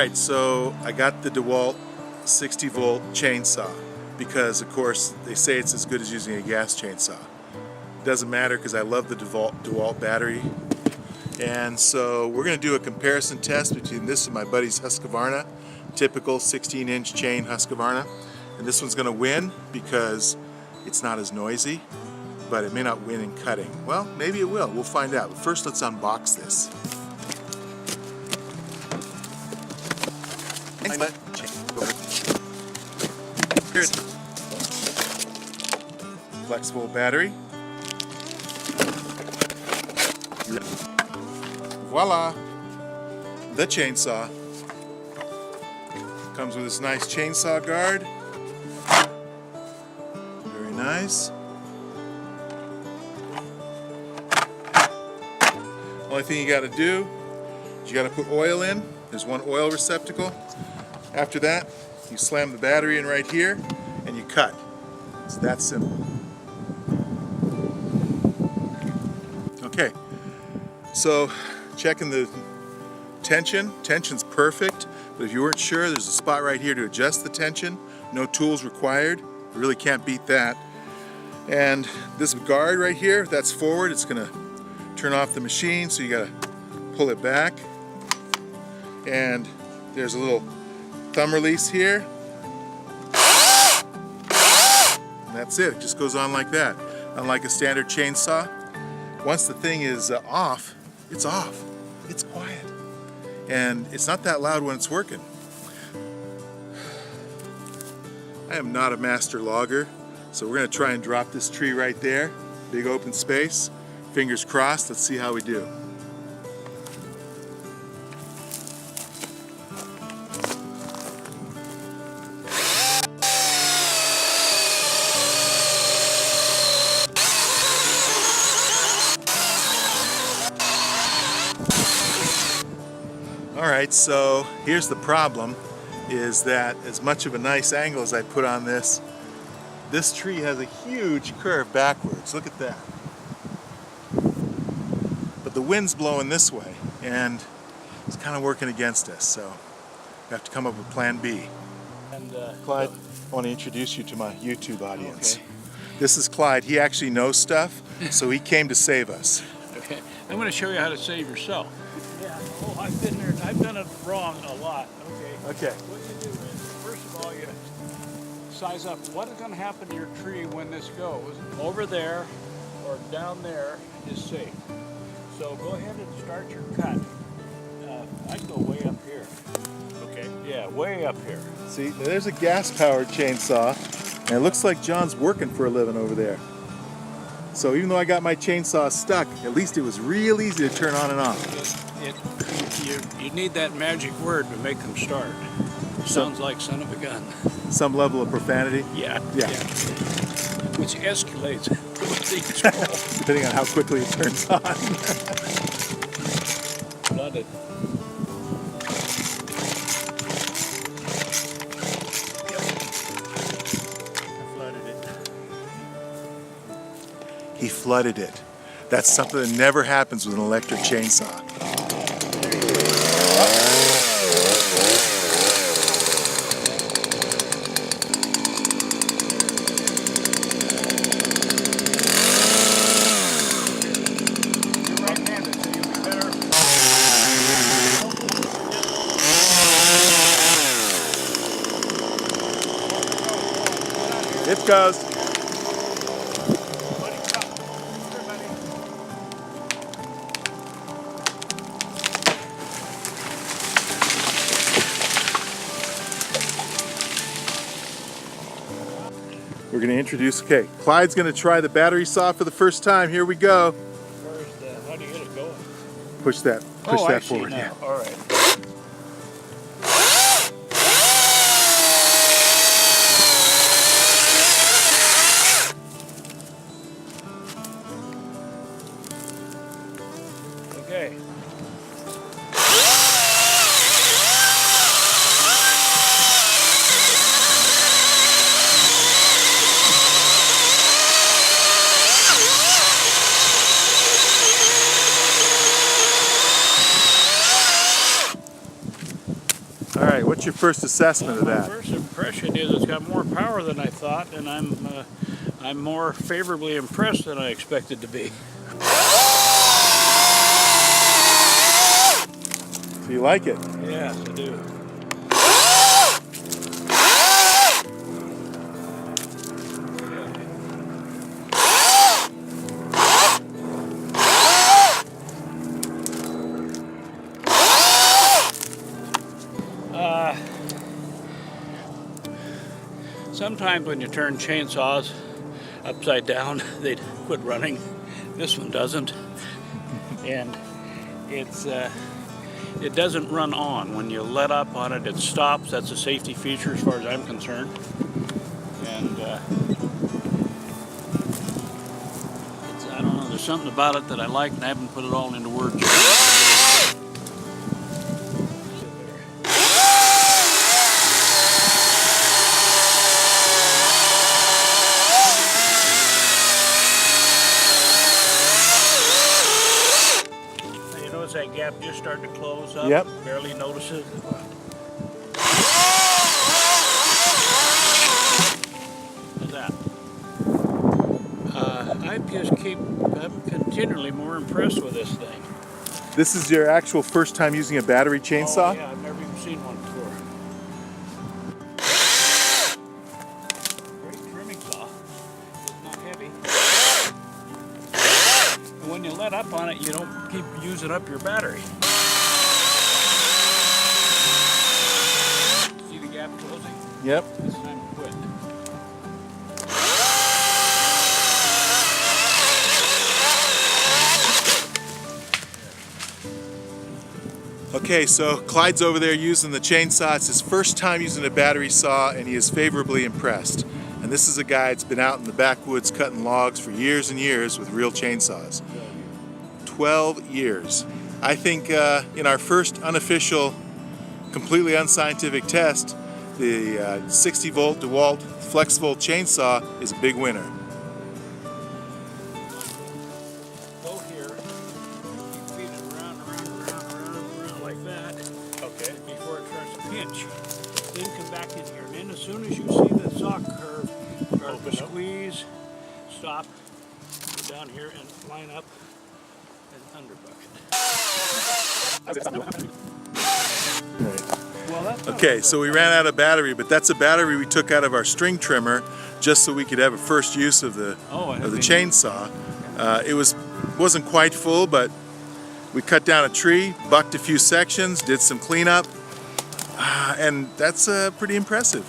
Alright, so I got the Dewalt 60-volt chainsaw because, of course, they say it's as good as using a gas chainsaw. It doesn't matter because I love the Dewalt battery. And so we're going to do a comparison test between this and my buddy's Husqvarna, typical 16-inch chain Husqvarna. And this one's going to win because it's not as noisy, but it may not win in cutting. Well, maybe it will. We'll find out. But first, let's unbox this. Here's Flexvolt battery. Voila! The chainsaw. Comes with this nice chainsaw guard. Very nice. Only thing you got to do is you got to put oil in. There's one oil receptacle. After that, you slam the battery in right here and you cut. It's that simple. Okay, so checking the tension. Tension's perfect, but if you weren't sure, there's a spot right here to adjust the tension. No tools required. You really can't beat that. And this guard right here, that's forward. It's gonna turn off the machine, so you gotta pull it back. And there's a little thumb release here. And that's it. It just goes on like that. Unlike a standard chainsaw, once the thing is off, it's off. It's quiet. And it's not that loud when it's working. I am not a master logger, so we're going to try and drop this tree right there. Big open space. Fingers crossed. Let's see how we do. Alright, so here's the problem, is that as much of a nice angle as I put on this, this tree has a huge curve backwards. Look at that. But the wind's blowing this way, and it's kind of working against us, so we have to come up with plan B. And Clyde, I want to introduce you to my YouTube audience. Okay. This is Clyde. He actually knows stuff, so he came to save us. Okay, I'm going to show you how to save yourself. Yeah, oh, I've been there. I've done it wrong a lot. Okay. What you do is, first of all, you size up what is going to happen to your tree when this goes. Over there or down there is safe. So go ahead and start your cut. I'd go way up here. Okay. Yeah, way up here. See, there's a gas-powered chainsaw, and it looks like John's working for a living over there. So even though I got my chainsaw stuck, at least it was real easy to turn on and off. You need that magic word to make them start. Sounds like son of a gun. Some level of profanity? Yeah. Which escalates with each roll. Depending on how quickly it turns on. Flooded. He flooded it. That's something that never happens with an electric chainsaw. You're right-handed, so you'll be better. It goes. We're going to introduce, okay, Clyde's going to try the battery saw for the first time. Here we go. How do you get it going? Push that forward. Yeah. All right. Okay. What's your first assessment of My that? first impression is it's got more power than I thought, and I'm more favorably impressed than I expected to be. So you like it? Yes, I do. Sometimes when you turn chainsaws upside down, they quit running. This one doesn't, and it doesn't run on. When you let up on it, it stops. That's a safety feature as far as I'm concerned. And I don't know. There's something about it that I like, and I haven't put it all into words yet. That gap just started to close up. Yep. Barely notice it. How's that? I'm continually more impressed with this thing. This is your actual first time using a battery chainsaw? Oh, yeah, I've never even seen one before. Great trimming saw. It's not heavy. And when you let up on it, you don't keep using up your battery. See the gap closing? Yep. It's time to quit. Okay, so Clyde's over there using the chainsaw. It's his first time using a battery saw, and he is favorably impressed. And this is a guy that's been out in the backwoods cutting logs for years and years with real chainsaws. 12 years. I think in our first unofficial, completely unscientific test, the 60 volt Dewalt Flexvolt Chainsaw is a big winner. Go here, keep feeding it around like that. Okay. Before it starts to pinch. Then come back in here. And then as soon as you see the saw curve start to squeeze, stop, go down here and line up and underbucket. Well, that's Okay, so we ran out of battery, but that's a battery we took out of our string trimmer just so we could have a first use of the chainsaw. It wasn't quite full, but we cut down a tree, bucked a few sections, did some cleanup, and that's pretty impressive.